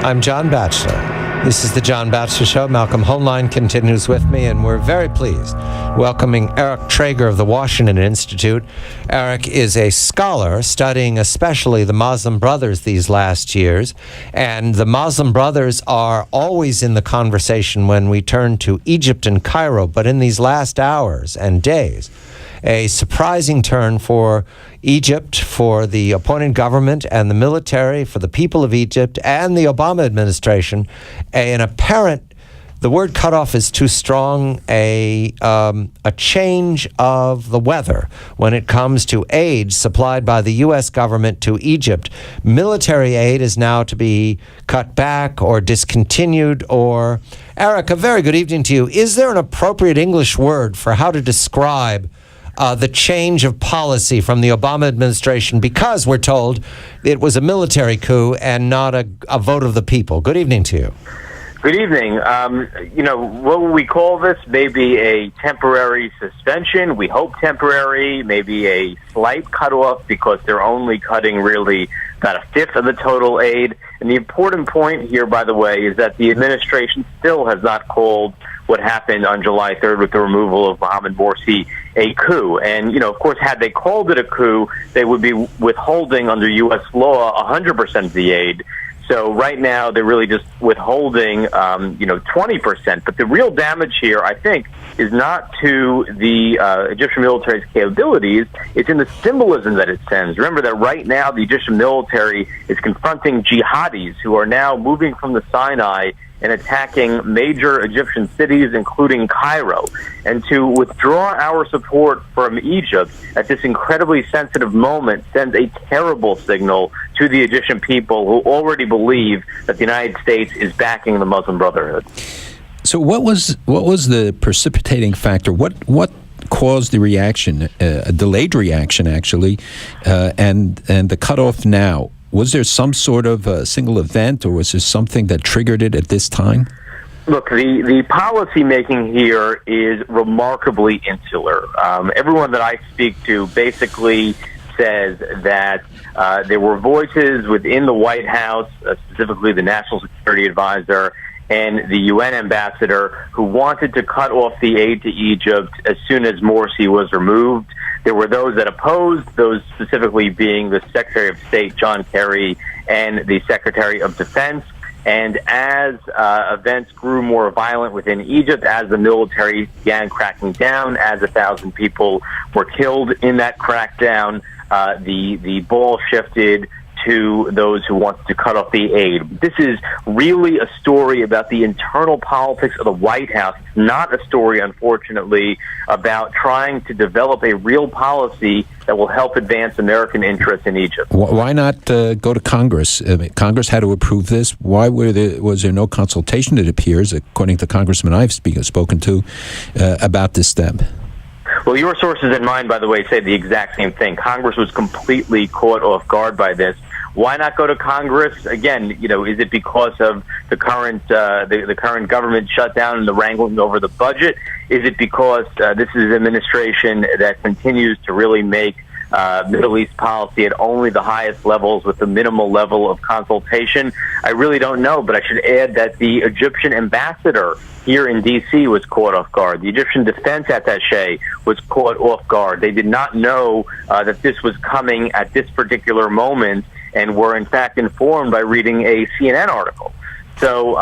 I'm John Batchelor. This is the John Batchelor Show. Malcolm Hoenlein continues with me, and we're very pleased welcoming Eric Trager of the Washington Institute. Eric is a scholar studying especially the Muslim Brothers these last years, and the Muslim Brothers are always in the conversation when we turn to Egypt and Cairo, but in these last hours and days, a surprising turn for Egypt, for the appointed government and the military, for the people of Egypt and the Obama administration, an apparent, the word cutoff is too strong, a change of the weather when it comes to aid supplied by the U.S. government to Egypt. Military aid is now to be cut back or discontinued or... Eric, a very good evening to you. Is there an appropriate English word for how to describe the change of policy from the Obama administration, because we're told it was a military coup and not a vote of the people? Good evening to you. Good evening. What would we call this? Maybe a temporary suspension. We hope temporary. Maybe a slight cutoff, because they're only cutting really about a fifth of the total aid. And the important point here, by the way, is that the administration still has not called what happened on July 3rd with the removal of Mohamed Morsi a coup. And, of course, had they called it a coup, they would be withholding under U.S. law 100% of the aid. So right now they're really just withholding, 20%. But the real damage here, I think, is not to the Egyptian military's capabilities. It's in the symbolism that it sends. Remember that right now the Egyptian military is confronting jihadis who are now moving from the Sinai and attacking major Egyptian cities, including Cairo. And to withdraw our support from Egypt at this incredibly sensitive moment sends a terrible signal to the Egyptian people, who already believe that the United States is backing the Muslim Brotherhood. So what was the precipitating factor? What caused the reaction, a delayed reaction, actually, and the cutoff now? Was there some sort of single event, or was there something that triggered it at this time? Look, the policy making here is remarkably insular. Everyone that I speak to basically says that there were voices within the White House, specifically the National Security Advisor and the UN ambassador, who wanted to cut off the aid to Egypt as soon as Morsi was removed. There were those that opposed, those specifically being the Secretary of State, John Kerry, and the Secretary of Defense. And as events grew more violent within Egypt, as the military began cracking down, as 1,000 people were killed in that crackdown, the ball shifted to those who wanted to cut off the aid. This is really a story about the internal politics of the White House. It's not a story, unfortunately, about trying to develop a real policy that will help advance American interests in Egypt. Why not go to Congress? I mean, Congress had to approve this. Why was there no consultation, it appears, according to congressmen I've spoken to, about this step? Well, your sources and mine, by the way, say the exact same thing. Congress was completely caught off guard by this. Why not go to Congress? Again, is it because of the current the current government shutdown and the wrangling over the budget? Is it because this is an administration that continues to really make Middle East policy at only the highest levels with the minimal level of consultation? I really don't know, but I should add that the Egyptian ambassador here in D.C. was caught off guard. The Egyptian defense attaché was caught off guard. They did not know that this was coming at this particular moment, and were in fact informed by reading a CNN article. So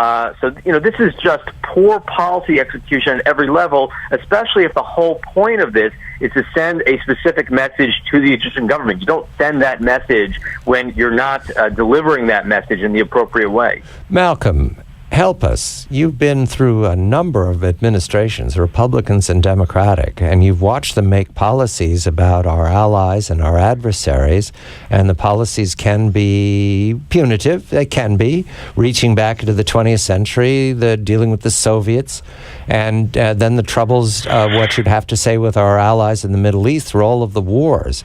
this is just poor policy execution at every level, especially if the whole point of this is to send a specific message to the Egyptian government. You don't send that message when you're not delivering that message in the appropriate way. Malcolm, help us. You've been through a number of administrations, Republicans and Democratic, and you've watched them make policies about our allies and our adversaries, and the policies can be punitive. They can be, reaching back into the 20th century, dealing with the Soviets, and then the troubles, what you'd have to say with our allies in the Middle East through all of the wars.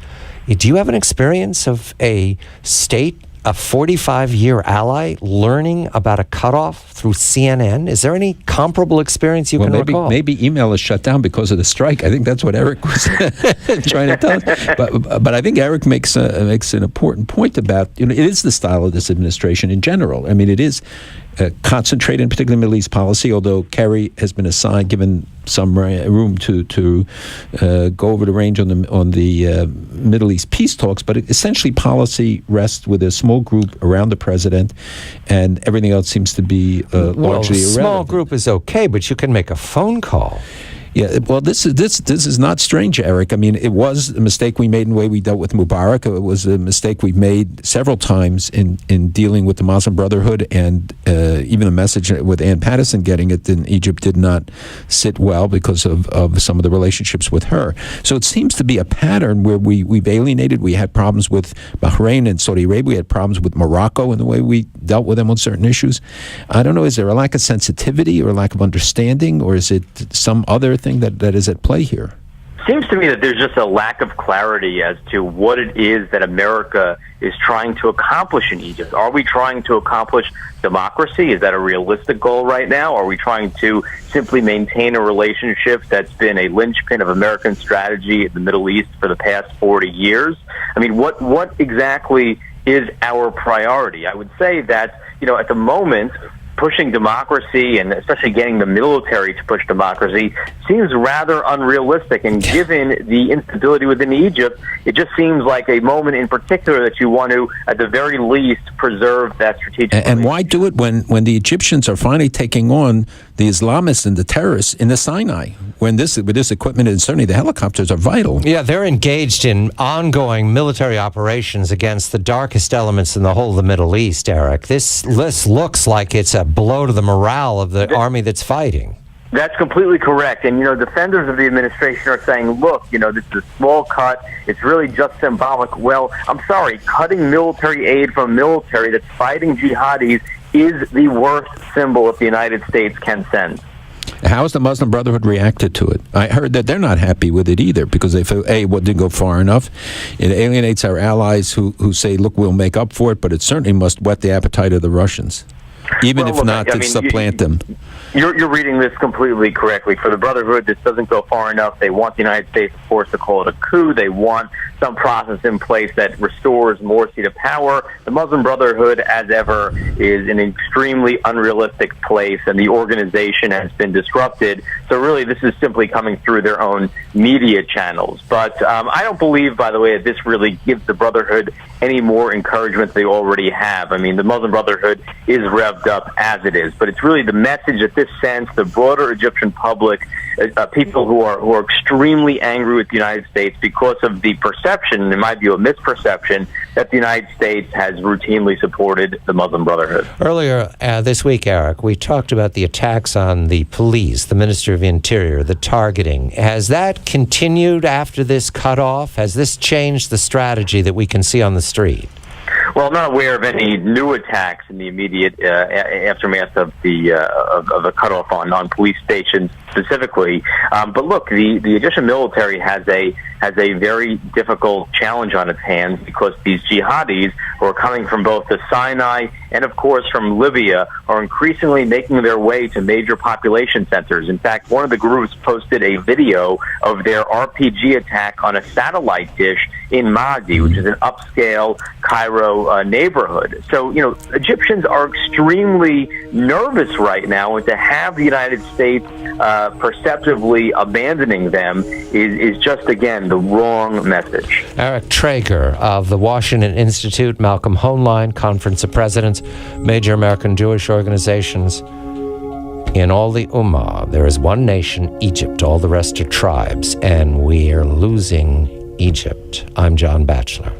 Do you have an experience of a state a 45-year ally learning about a cutoff through CNN? Is there any comparable experience you can recall? Maybe email is shut down because of the strike. I think that's what Eric was trying to tell us. But I think Eric makes an important point about, it is the style of this administration in general. I mean, it is concentrated in particular Middle East policy, although Kerry has been given some room to go over the range on the Middle East peace talks, but essentially policy rests with a small group around the president, and everything else seems to be largely irrelevant. Small group is okay, but you can make a phone call. Yeah, well, this is not strange, Eric. I mean, it was a mistake we made in the way we dealt with Mubarak. It was a mistake we've made several times in dealing with the Muslim Brotherhood, and even the message with Ann Patterson getting it in Egypt did not sit well because of some of the relationships with her. So it seems to be a pattern where we've alienated. We had problems with Bahrain and Saudi Arabia. We had problems with Morocco in the way we dealt with them on certain issues. I don't know, is there a lack of sensitivity or a lack of understanding, or is it some other thing that is at play here? Seems to me that there's just a lack of clarity as to what it is that America is trying to accomplish in Egypt. Are we trying to accomplish democracy? Is that a realistic goal right now? Are we trying to simply maintain a relationship that's been a linchpin of American strategy in the Middle East for the past 40 years? I mean, what exactly is our priority? I would say that, at the moment, pushing democracy, and especially getting the military to push democracy, seems rather unrealistic. And given the instability within Egypt, it just seems like a moment in particular that you want to, at the very least, preserve that strategic. And why do it when the Egyptians are finally taking on the Islamists and the terrorists in the Sinai, when with this equipment and certainly the helicopters are vital? Yeah, they're engaged in ongoing military operations against the darkest elements in the whole of the Middle East, Eric. This list looks like it's a blow to the morale of the army that's fighting. That's completely correct. And, defenders of the administration are saying, look, this is a small cut. It's really just symbolic. Well, I'm sorry, cutting military aid from military that's fighting jihadis is the worst symbol that the United States can send. How has the Muslim Brotherhood reacted to it? I heard that they're not happy with it either because they feel, what didn't go far enough. It alienates our allies who say, look, we'll make up for it, but it certainly must whet the appetite of the Russians, even if not to supplant them. You're reading this completely correctly. For the Brotherhood, this doesn't go far enough. They want the United States, of course, to call it a coup. They want some process in place that restores Morsi to power. The Muslim Brotherhood, as ever, is an extremely unrealistic place, and the organization has been disrupted. So really, this is simply coming through their own media channels. But I don't believe, by the way, that this really gives the Brotherhood any more encouragement they already have. I mean, the Muslim Brotherhood is revved up as it is, but it's really the message that this sends the broader Egyptian public, people who are extremely angry with the United States because of the perception, in my view, a misperception, that the United States has routinely supported the Muslim Brotherhood. Earlier this week, Eric, we talked about the attacks on the police, the Minister of Interior, the targeting. Has that continued after this cutoff? Has this changed the strategy that we can see on the street? Well, I'm not aware of any new attacks in the immediate aftermath of the cutoff on police stations specifically. But look, the Egyptian military has a very difficult challenge on its hands because these jihadis who are coming from both the Sinai and, of course, from Libya are increasingly making their way to major population centers. In fact, one of the groups posted a video of their RPG attack on a satellite dish in Maadi, which is an upscale Cairo neighborhood. So, Egyptians are extremely nervous right now, and to have the United States perceptively abandoning them is just, again, the wrong message. Eric Trager of the Washington Institute, Malcolm Hoenlein, Conference of Presidents, major American Jewish organizations. In all the Ummah, there is one nation, Egypt. All the rest are tribes, and we are losing Egypt. I'm John Batchelor.